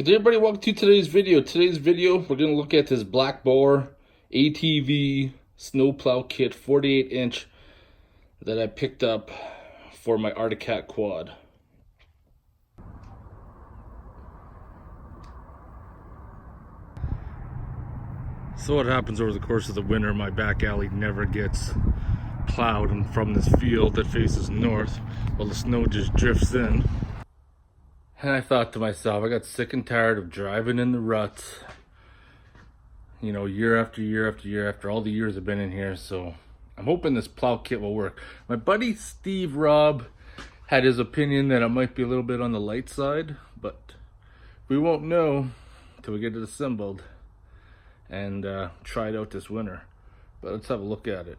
Good day, everybody. Welcome to today's video. Today's video, we're going to look at this Black Boar ATV snowplow kit 48-inch that I picked up for my Arctic Cat quad. So what happens over the course of the winter, my back alley never gets plowed, and from this field that faces north, well, the snow just drifts in. And I thought to myself, I got sick and tired of driving in the ruts, you know, year after year after year after all the years I've been in here. So I'm hoping this plow kit will work. My buddy Steve Robb had his opinion that it might be a little bit on the light side, but we won't know until we get it assembled and try it out this winter. But let's have a look at it.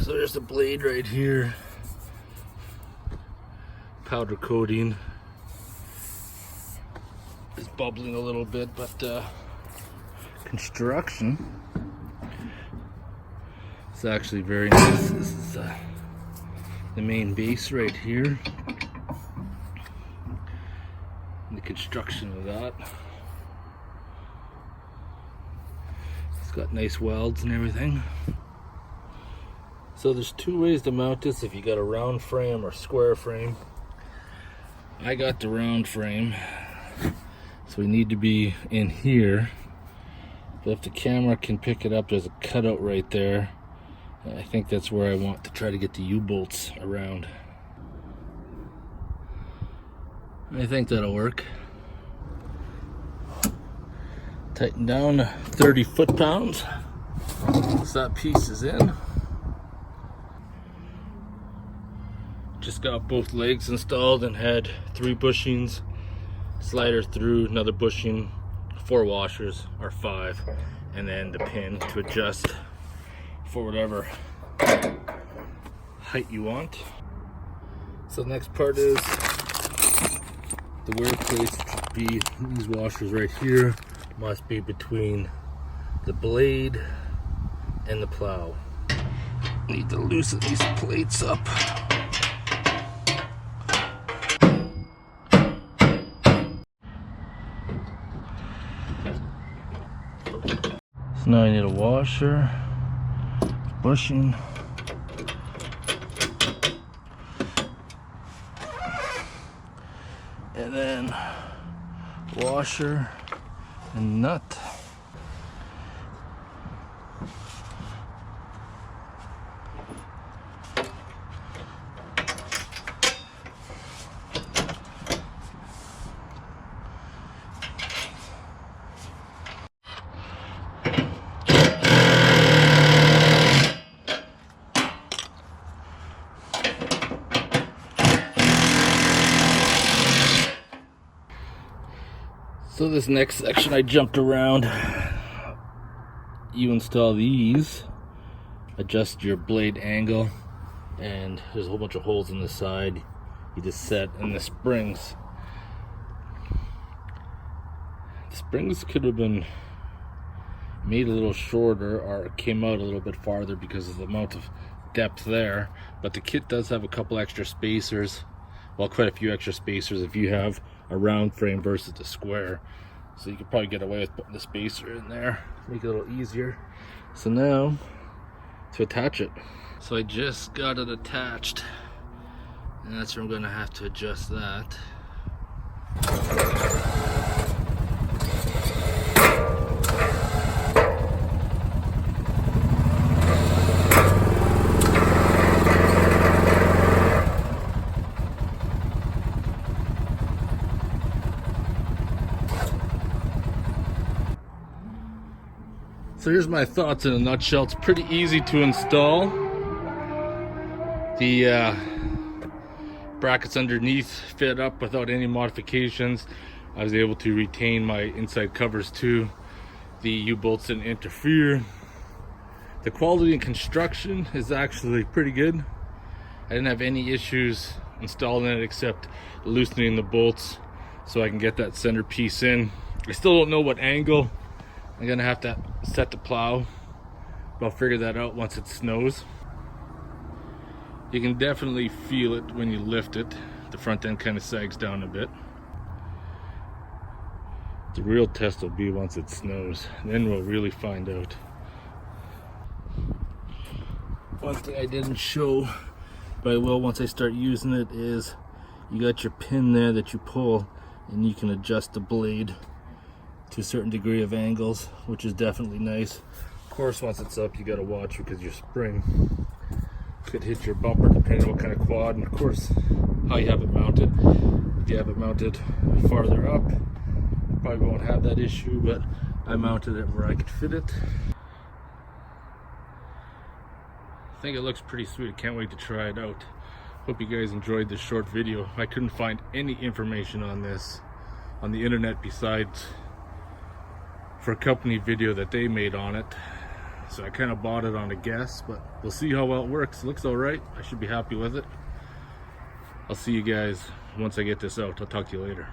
So there's the blade right here, powder coating is bubbling a little bit, but construction is actually very nice. This is the main base right here, and the construction of that. It's got nice welds and everything. So there's two ways to mount this if you got a round frame or square frame. I got the round frame, so we need to be in here. But if the camera can pick it up, there's a cutout right there. I think that's where I want to try to get the U-bolts around. I think that'll work. Tighten down 30 foot-pounds. So that piece is in. Just got both legs installed and had 3 bushings, slider through, another bushing, 4 washers or 5, and then the pin to adjust for whatever height you want. So the next part is the wear plates, which would be these washers right here, must be between the blade and the plow. Need to loosen these plates up. So now I need a washer, bushing, and then washer and nut. So this next section I jumped around. You install these, adjust your blade angle, and there's a whole bunch of holes in the side. You just set, and the springs. The springs could have been made a little shorter or came out a little bit farther because of the amount of depth there. But the kit does have a couple extra spacers. Well, quite a few extra spacers if you have a round frame versus the square. So you could probably get away with putting the spacer in there, make it a little easier. So now, to attach it. So I just got it attached, and that's where I'm gonna have to adjust that. So here's my thoughts in a nutshell. It's pretty easy to install. The brackets underneath fit up without any modifications. I was able to retain my inside covers too. The U-bolts didn't interfere. The quality and construction is actually pretty good. I didn't have any issues installing it except loosening the bolts so I can get that center piece in. I still don't know what angle I'm gonna have to set the plow, but I'll figure that out once it snows. You can definitely feel it when you lift it. The front end kind of sags down a bit. The real test will be once it snows. Then we'll really find out. One thing I didn't show, but I will once I start using it, is you got your pin there that you pull and you can adjust the blade to a certain degree of angles, which is definitely nice. Of course, once it's up, you got to watch because your spring could hit your bumper depending on what kind of quad, and of course how you have it mounted. If you have it mounted farther up, you probably won't have that issue, but I mounted it where I could fit it. I think it looks pretty sweet. I can't wait to try it out. Hope you guys enjoyed this short video. I couldn't find any information on this on the internet besides for a company video that they made on it, so I kind of bought it on a guess, but we'll see how well it works. It looks all right. I should be happy with it. I'll see you guys once I get this out. I'll talk to you later.